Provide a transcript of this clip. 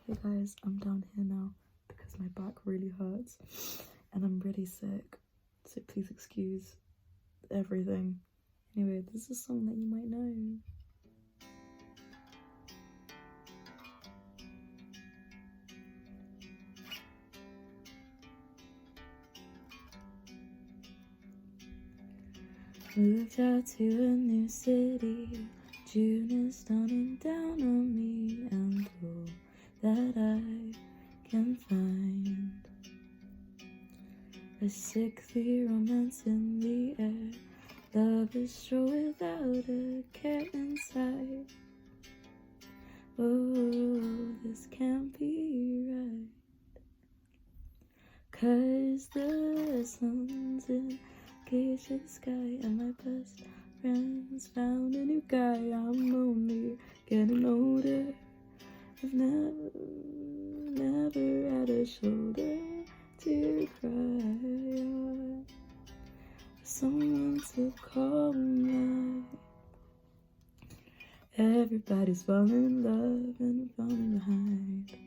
Hey guys, I'm down here now because my back really hurts and I'm really sick, so please excuse everything. Anyway, this is a song that you might know. Moved out to a new city, June is dawning down on me, and all that I can find a sickly romance in the air. Love is sure without a care inside. Oh, this can't be right, 'cause the sun's engaged to the sky and my best friend's found a new guy. I'm only getting older, I've never had a shoulder to cry on, someone to call my. Everybody's falling in love and falling behind.